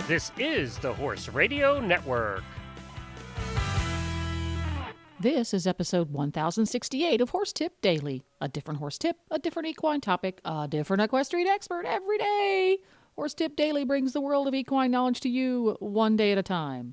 This is the Horse Radio Network. This is episode 1068 of Horse Tip Daily. A different horse tip, a different equine topic, a different equestrian expert every day. Horse Tip Daily brings the world of equine knowledge to you one day at a time.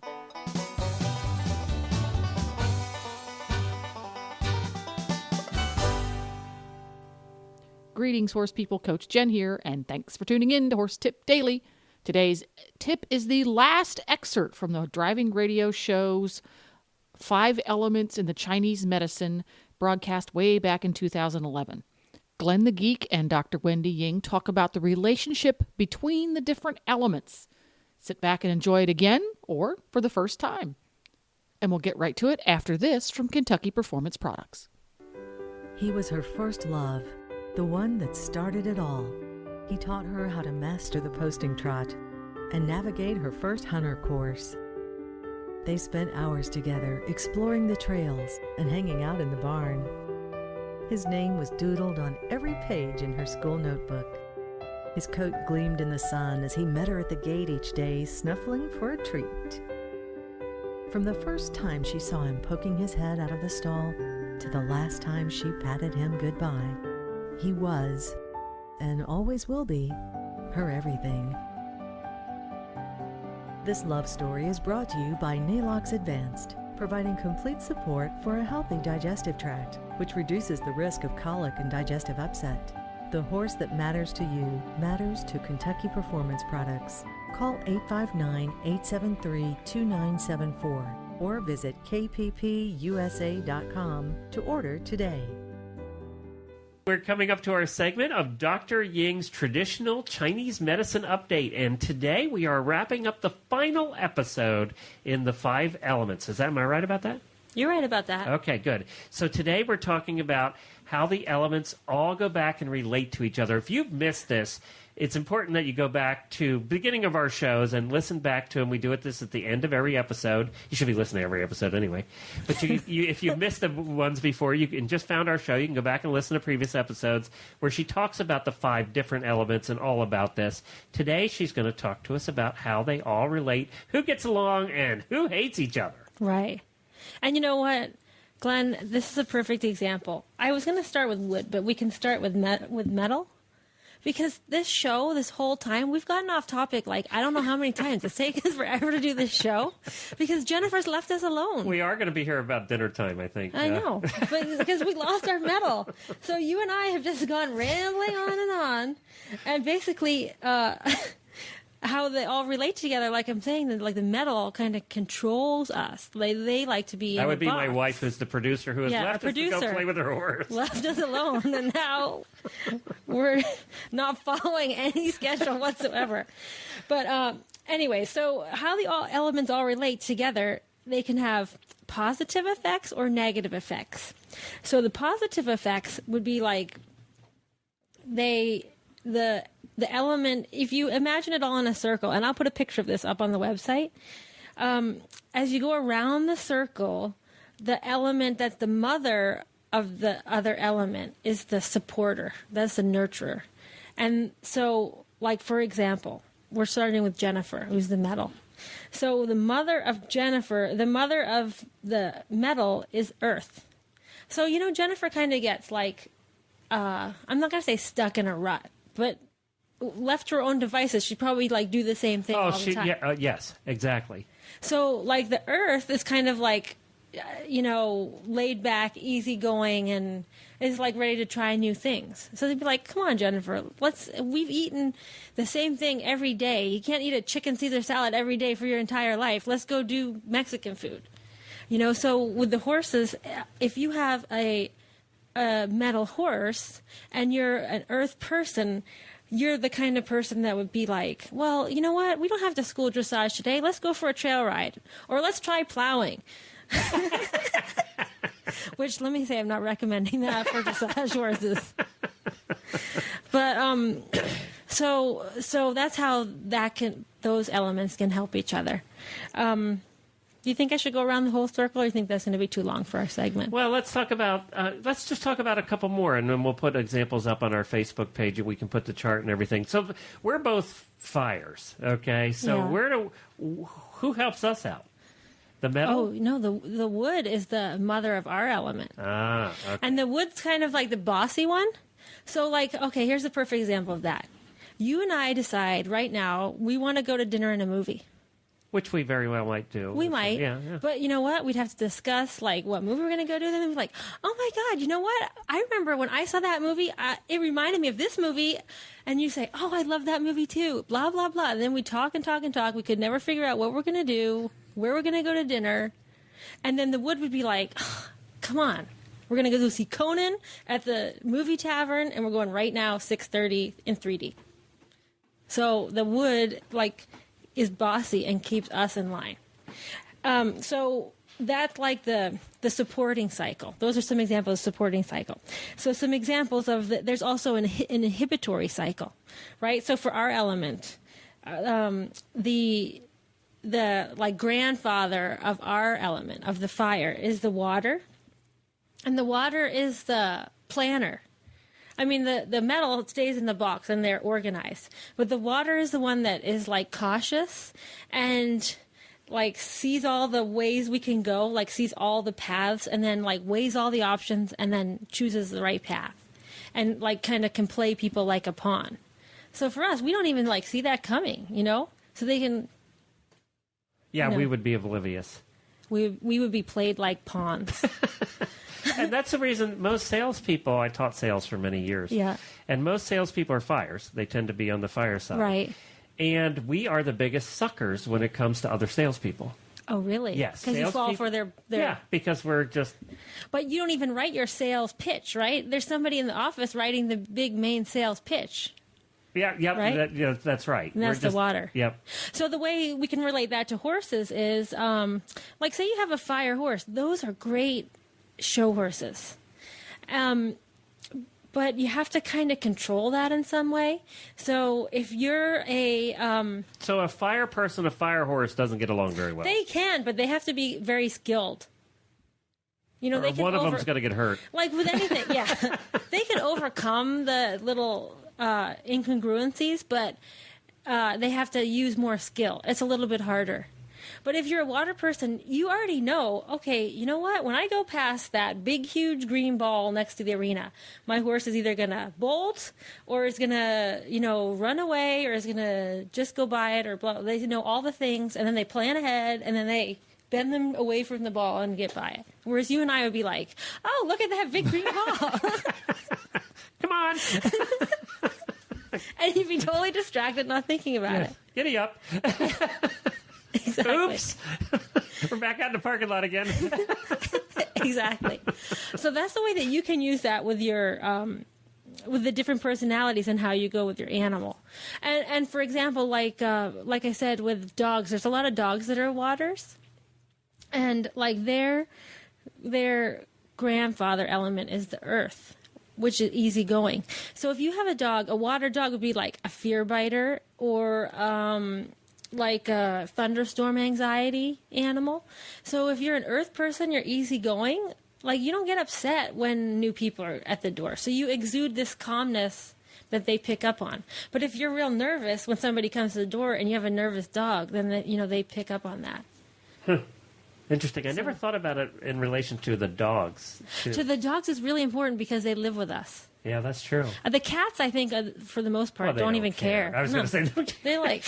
Greetings, horse people. Coach Jen here, and thanks for tuning in to Horse Tip Daily. Today's tip is the last excerpt from the driving radio show's 5 Elements in the Chinese Medicine, broadcast way back in 2011. Glenn the Geek and Dr. Wendy Ying talk about the relationship between the different elements. Sit back and enjoy it again, or for the first time. And we'll get right to it after this from Kentucky Performance Products. He was her first love, the one that started it all. He taught her how to master the posting trot and navigate her first hunter course. They spent hours together exploring the trails and hanging out in the barn. His name was doodled on every page in her school notebook. His coat gleamed in the sun as he met her at the gate each day, snuffling for a treat. From the first time she saw him poking his head out of the stall to the last time she patted him goodbye, he was, and always will be, her everything. This love story is brought to you by Nalox Advanced, providing complete support for a healthy digestive tract, which reduces the risk of colic and digestive upset. The horse that matters to you matters to Kentucky Performance Products. Call 859-873-2974 or visit kppusa.com to order today. We're coming up to our segment of Dr. Ying's Traditional Chinese Medicine Update, and today we are wrapping up the final episode in the 5 Elements. Am I right about that? You're right about that. Okay, good. So today we're talking about how the elements all go back and relate to each other. If you've missed this, it's important that you go back to the beginning of our shows and listen back to them. We do this at the end of every episode. You should be listening to every episode anyway. But if you've missed the ones before, you can just found our show, you can go back and listen to previous episodes where she talks about the 5 different elements and all about this. Today she's going to talk to us about how they all relate, who gets along, and who hates each other. Right. And you know what, Glenn, this is a perfect example. I was going to start with wood, but we can start with metal. Because this show, this whole time, we've gotten off topic like I don't know how many times. It's taken us forever to do this show because Jennifer's left us alone. We are going to be here about dinner time, I think. I know, but because we lost our metal. So you and I have just gone rambling on. And basically, how they all relate together, like I'm saying, like the metal kind of controls us. They like to be That in would a be box. my wife, who's the producer, who has left us to go play with her horse. Left us alone, and now we're not following any schedule whatsoever. But anyway, so how the all elements all relate together, they can have positive effects or negative effects. So the positive effects would be like the element, if you imagine it all in a circle, and I'll put a picture of this up on the website, as you go around the circle, the element that's the mother of the other element is the supporter. That's the nurturer. And so, like, for example, we're starting with Jennifer, who's the metal. So the mother of Jennifer, the mother of the metal is Earth. So, Jennifer kind of gets like, I'm not going to say stuck in a rut, but left to her own devices, she'd probably like do the same thing all the time. Yeah, yes, exactly. So like the Earth is kind of like, laid back, easygoing, and is like ready to try new things. So they'd be like, "Come on, Jennifer, we've eaten the same thing every day. You can't eat a chicken Caesar salad every day for your entire life. Let's go do Mexican food." So with the horses, if you have a metal horse and you're an Earth person, you're the kind of person that would be like, well, you know what? We don't have to school dressage today. Let's go for a trail ride. Or let's try plowing. Which, let me say, I'm not recommending that for dressage horses. But, so that's how those elements can help each other. Do you think I should go around the whole circle, or do you think that's going to be too long for our segment? Well, let's just talk about a couple more, and then we'll put examples up on our Facebook page, and we can put the chart and everything. So we're both fires, okay? So Yeah. who helps us out? The metal? Oh, no, the wood is the mother of our element. Ah, okay. And the wood's kind of like the bossy one. So, like, okay, here's a perfect example of that. You and I decide right now we want to go to dinner and a movie. Which we very well might do. We might. Yeah. But you know what? We'd have to discuss, like, what movie we're going to go to. Then we'd be like, oh, my God, you know what? I remember when I saw that movie, it reminded me of this movie. And you say, oh, I love that movie, too. Blah, blah, blah. And then we talk and talk and talk. We could never figure out what we're going to do, where we're going to go to dinner. And then the wood would be like, oh, come on. We're going to go see Conan at the movie tavern, and we're going right now, 6:30 in 3D. So the wood, like, is bossy and keeps us in line. So that's like the supporting cycle. Those are some examples of supporting cycle. So some examples of there's also an inhibitory cycle, right? So for our element, the like grandfather of our element, of the fire, is the water. And the water is the planner. I mean, the metal stays in the box and they're organized. But the water is the one that is, like, cautious and, like, sees all the ways we can go, like, sees all the paths, and then, like, weighs all the options and then chooses the right path. And, like, kind of can play people like a pawn. So for us, we don't even, like, see that coming, you know? So they can... Yeah, No. we would be oblivious. We would be played like pawns. And that's the reason most salespeople, I taught sales for many years. Yeah. And most salespeople are fires. They tend to be on the fire side. Right. And we are the biggest suckers when it comes to other salespeople. Oh, really? Yes. Because you fall salespeople- for their... Yeah, because we're just... But you don't even write your sales pitch, right? There's somebody in the office writing the big main sales pitch. Yeah, yep, Right? that's right. And that's We're just- the water. Yep. So the way we can relate that to horses is, like, say you have a fire horse. Those are great show horses. But you have to kind of control that in some way. So if you're a... So a fire person, a fire horse doesn't get along very well. they can, but they have to be very skilled. You know, Or they can one of them's going to get hurt. Like with anything, yeah. They can overcome the little incongruencies, but they have to use more skill. It's a little bit harder. But if you're a water person, you already know, okay, you know what? When I go past that big, huge green ball next to the arena, my horse is either going to bolt or is going to, you know, run away or is going to just go by it or blah. They know all the things, and then they plan ahead, and then they bend them away from the ball and get by it. Whereas you and I would be like, oh, look at that big green ball. Come on. And you'd be totally distracted, not thinking about it. Giddy up. Exactly. Oops. We're back out in the parking lot again. Exactly. So that's the way that you can use that with your with the different personalities and how you go with your animal. And for example, like I said with dogs, there's a lot of dogs that are waters, and like their grandfather element is the earth, which is easygoing. So if you have a dog, a water dog would be like a fear biter or like a thunderstorm anxiety animal. So if you're an earth person, you're easygoing. Like, you don't get upset when new people are at the door. So you exude this calmness that they pick up on. But if you're real nervous when somebody comes to the door and you have a nervous dog, then they pick up on that. Interesting. I never thought about it in relation to the dogs. To the dogs, it's really important because they live with us. Yeah, that's true. The cats, I think, for the most part, Well, they don't even care. I was going to say, They like...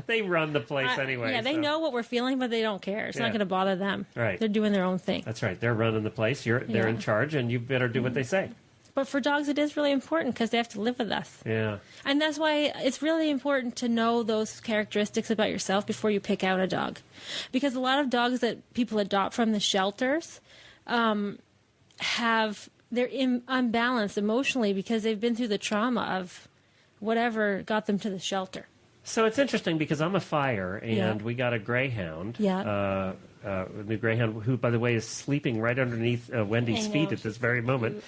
they run the place anyway. Yeah, they so. know what we're feeling, but they don't care. It's Yeah. not going to bother them. Right. They're doing their own thing. That's right. They're running the place. They're Yeah. in charge, and you better do what they say. But for dogs, it is really important because they have to live with us. Yeah. And that's why it's really important to know those characteristics about yourself before you pick out a dog. Because a lot of dogs that people adopt from the shelters they're unbalanced emotionally because they've been through the trauma of whatever got them to the shelter. So it's interesting because I'm a fire, and Yeah. we got a greyhound. Yeah. A new greyhound, who, by the way, is sleeping right underneath Wendy's I know, feet at this very moment.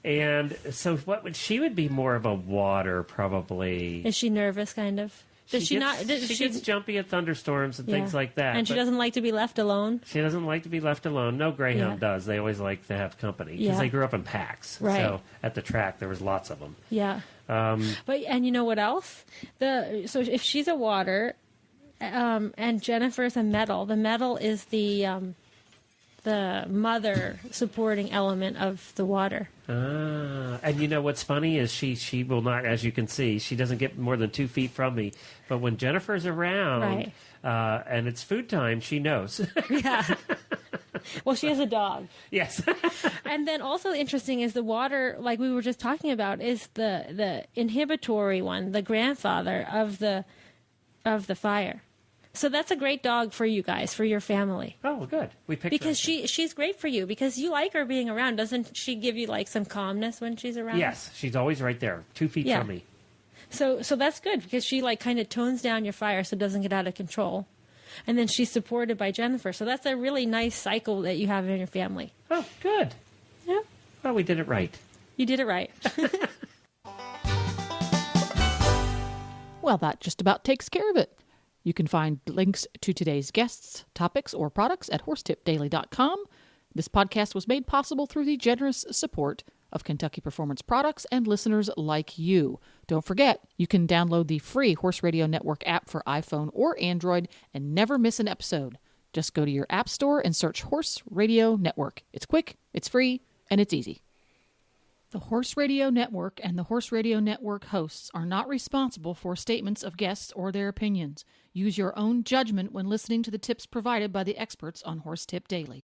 And so, she would be more of a water, probably. Is she nervous, kind of? Does she not? She gets jumpy at thunderstorms and things like that. And she doesn't like to be left alone. She doesn't like to be left alone. No greyhound does. They always like to have company because they grew up in packs. Right. So at the track, there was lots of them. Yeah. But and you know what else? So if she's a water, and Jennifer's a metal. The metal is the mother supporting element of the water. And you know what's funny is she will not, as you can see, she doesn't get more than 2 feet from me. But when Jennifer's around and it's food time, she knows. Yeah. Well, she has a dog. Yes. And then also interesting is the water, like we were just talking about, is the inhibitory one, the grandfather of the fire. So that's a great dog for you guys, for your family. Oh, good. We picked because her. she's great for you because you like her being around. Doesn't she give you like some calmness when she's around? Yes, she's always right there, 2 feet from me. So that's good because she like kind of tones down your fire so it doesn't get out of control. And then she's supported by Jennifer. So that's a really nice cycle that you have in your family. Oh, good. Yeah. Well, we did it right. You did it right. Well, that just about takes care of it. You can find links to today's guests, topics, or products at horsetipdaily.com. This podcast was made possible through the generous support of Kentucky Performance Products and listeners like you. Don't forget, you can download the free Horse Radio Network app for iPhone or Android and never miss an episode. Just go to your app store and search Horse Radio Network. It's quick, it's free, and it's easy. The Horse Radio Network and the Horse Radio Network hosts are not responsible for statements of guests or their opinions. Use your own judgment when listening to the tips provided by the experts on Horse Tip Daily.